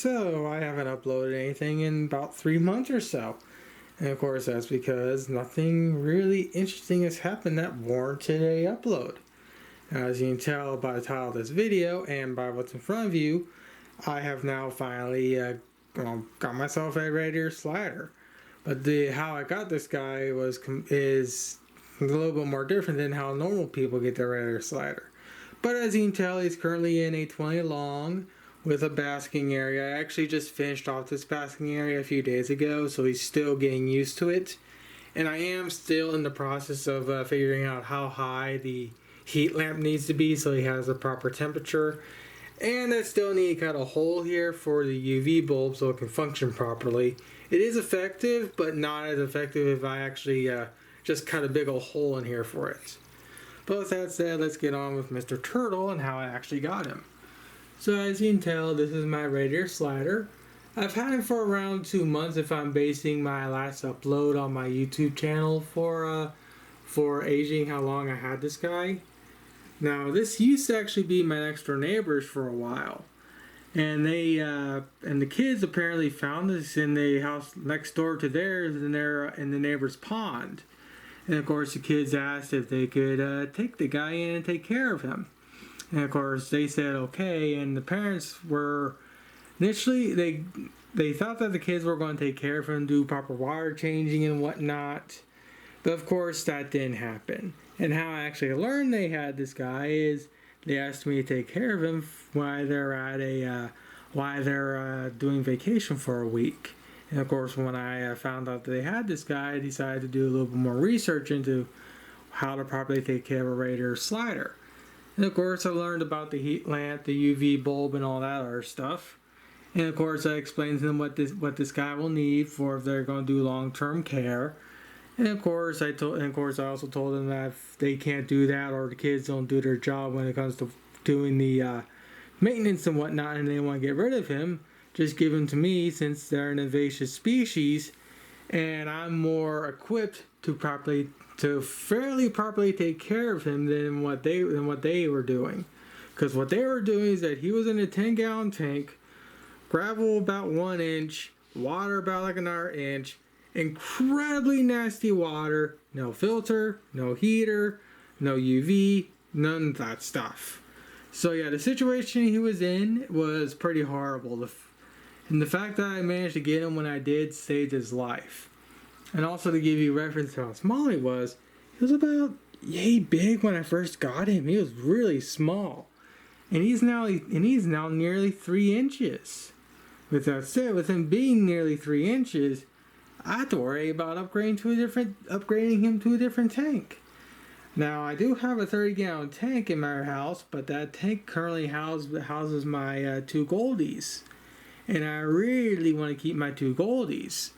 So I haven't uploaded anything in about 3 months or so. And of course that's because nothing really interesting has happened that warranted a upload. As you can tell by the title of this video and by what's in front of you, I have now finally got myself a radiator slider. But how I got this guy is a little bit more different than how normal people get their radiator slider. But as you can tell, he's currently in a 20 long with a basking area. I actually just finished off this basking area a few days ago, so he's still getting used to it. And I am still in the process of figuring out how high the heat lamp needs to be so he has a proper temperature. And I still need to cut a hole here for the UV bulb so it can function properly. It is effective, but not as effective if I actually just cut a big old hole in here for it. But with that said, let's get on with Mr. Turtle and how I actually got him. So as you can tell, this is my radiator slider. I've had him for around 2 months if I'm basing my last upload on my YouTube channel for aging how long I had this guy. Now this used to actually be my next door neighbors for a while. And the kids apparently found this in the house next door to theirs in the neighbor's pond. And of course the kids asked if they could take the guy in and take care of him. And of course they said okay, and the parents were initially they thought that the kids were going to take care of him, do proper water changing and whatnot. But of course that didn't happen. And how I actually learned they had this guy is they asked me to take care of him while they're doing vacation for a week. And of course, when I found out that they had this guy, I decided to do a little bit more research into how to properly take care of a radiator slider. And of course, I learned about the heat lamp, the UV bulb, and all that other stuff. And of course, I explained to them what this guy will need for if they're going to do long-term care. And of course, I also told them that if they can't do that or the kids don't do their job when it comes to doing the maintenance and whatnot, and they want to get rid of him, just give him to me since they're an invasive species, and I'm more equipped to fairly properly take care of him than what they were doing. Because what they were doing is that he was in a 10-gallon tank, gravel about 1 inch, water about like another inch, incredibly nasty water, no filter, no heater, no UV, none of that stuff. So yeah, the situation he was in was pretty horrible. And the fact that I managed to get him when I did saved his life. And also to give you reference to how small he was about yay big when I first got him. He was really small. And he's now nearly 3 inches. With that said, with him being nearly 3 inches, I have to worry about upgrading him to a different tank. Now I do have a 30-gallon tank in my house, but that tank currently houses my 2 goldies. And I really want to keep my 2 goldies.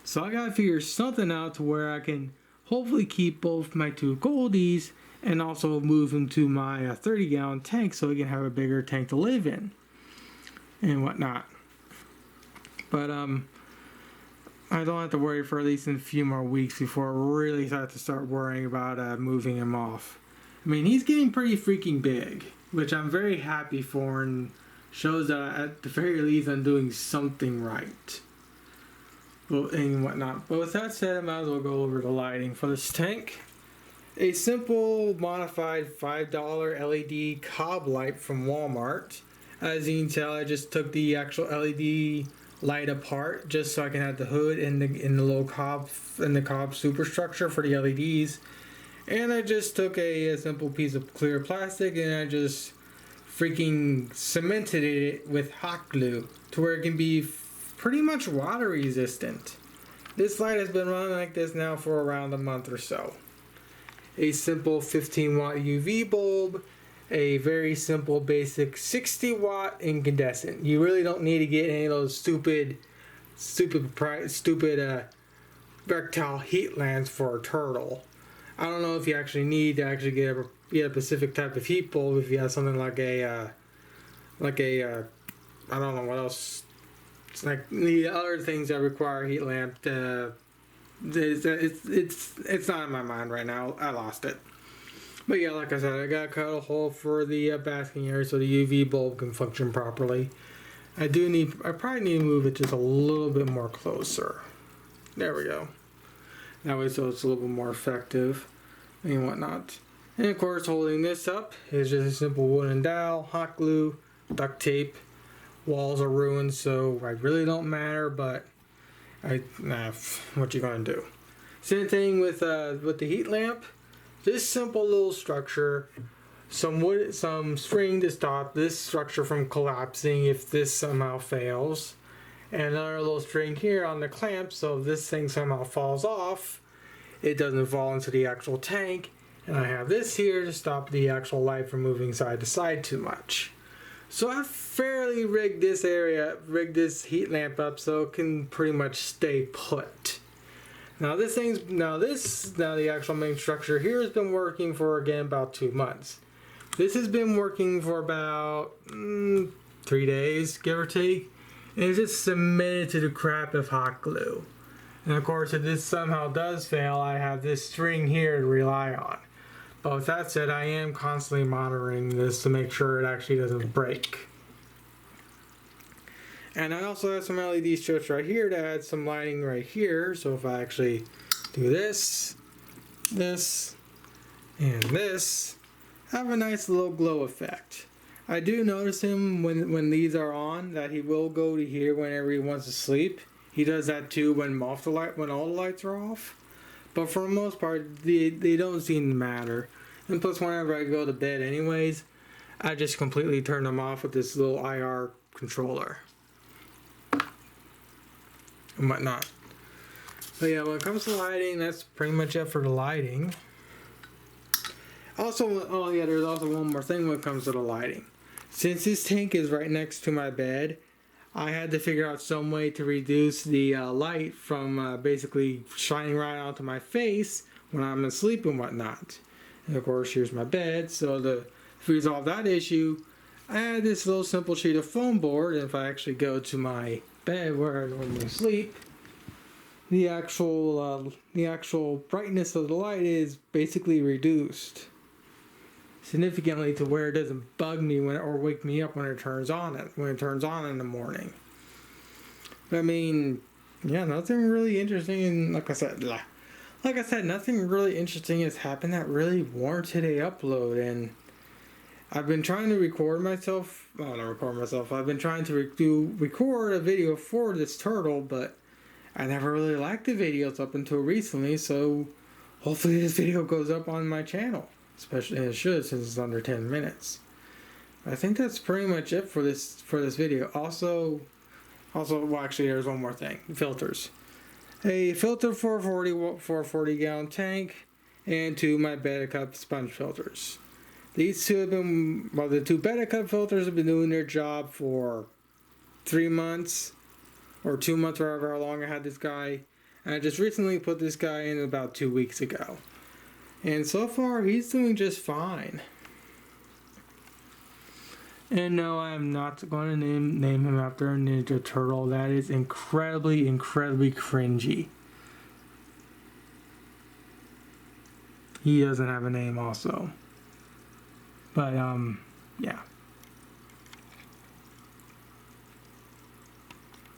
So I gotta figure something out to where I can hopefully keep both my 2 goldies and also move them to my 30-gallon tank so we can have a bigger tank to live in and whatnot. But I don't have to worry for at least a few more weeks before I really have to start worrying about moving him off. I mean, he's getting pretty freaking big, which I'm very happy for and shows that at the very least I'm doing something right. Well, and whatnot. But with that said, I might as well go over the lighting for this tank. A simple modified $5 LED cob light from Walmart. As you can tell, I just took the actual LED light apart just so I can have the hood and the little cob and the cob superstructure for the LEDs. And I just took a simple piece of clear plastic and I just freaking cemented it with hot glue to where it can be pretty much water resistant. This light has been running like this now for around a month or so. A simple 15-watt UV bulb, a very simple basic 60-watt incandescent. You really don't need to get any of those stupid rectile heat lamps for a turtle. I don't know if you actually need to actually get a specific type of heat bulb if you have something like a I don't know what else. It's like the other things that require a heat lamp. It's not in my mind right now. I lost it. But yeah, like I said, I gotta cut a hole for the basking area so the UV bulb can function properly. I probably need to move it just a little bit more closer. There we go. That way so it's a little bit more effective and whatnot. And of course, holding this up is just a simple wooden dowel, hot glue, duct tape. Walls are ruined, so I really don't matter, but what you gonna do? Same thing with the heat lamp. This simple little structure, some wood, some string to stop this structure from collapsing if this somehow fails, and another little string here on the clamp, so if this thing somehow falls off, it doesn't fall into the actual tank. And I have this here to stop the actual light from moving side to side too much. So I've fairly rigged this heat lamp up so it can pretty much stay put. Now the actual main structure here has been working for, again, about 2 months. This has been working for about 3 days, give or take. And it's just submitted to the crap of hot glue. And of course, if this somehow does fail, I have this string here to rely on. But with that said, I am constantly monitoring this to make sure it actually doesn't break. And I also have some LED strips right here to add some lighting right here. So if I actually do this, and this, I have a nice little glow effect. I do notice him when these are on that he will go to here whenever he wants to sleep. He does that too when all the lights are off. But for the most part, they don't seem to matter. And plus, whenever I go to bed anyways, I just completely turn them off with this little IR controller and whatnot. But yeah, when it comes to lighting, that's pretty much it for the lighting. Also, oh yeah, there's also one more thing when it comes to the lighting. Since this tank is right next to my bed, I had to figure out some way to reduce the light from basically shining right onto my face when I'm asleep and whatnot. And of course, here's my bed. So to resolve that issue, I had this little simple sheet of foam board. And if I actually go to my bed where I normally sleep, the actual brightness of the light is basically reduced significantly to where it doesn't bug me or wake me up when it turns on in the morning. But I mean, yeah, nothing really interesting, and like I said, nothing really interesting has happened that really warranted a upload. And I've been trying to record myself. I've been trying to record a video for this turtle, but I never really liked the videos up until recently. So hopefully this video goes up on my channel. Especially, and it should, since it's under 10 minutes. I think that's pretty much it for this video. Also, well, actually, there's one more thing: filters. A filter for a 40 gallon tank, and 2 my Beta Cup sponge filters. These two have been, well, the 2 Beta Cup filters have been doing their job for 3 months or 2 months, or however long I had this guy. And I just recently put this guy in about 2 weeks ago. And so far, he's doing just fine. And no, I am not going to name him after a Ninja Turtle. That is incredibly cringy. He doesn't have a name also. But, yeah.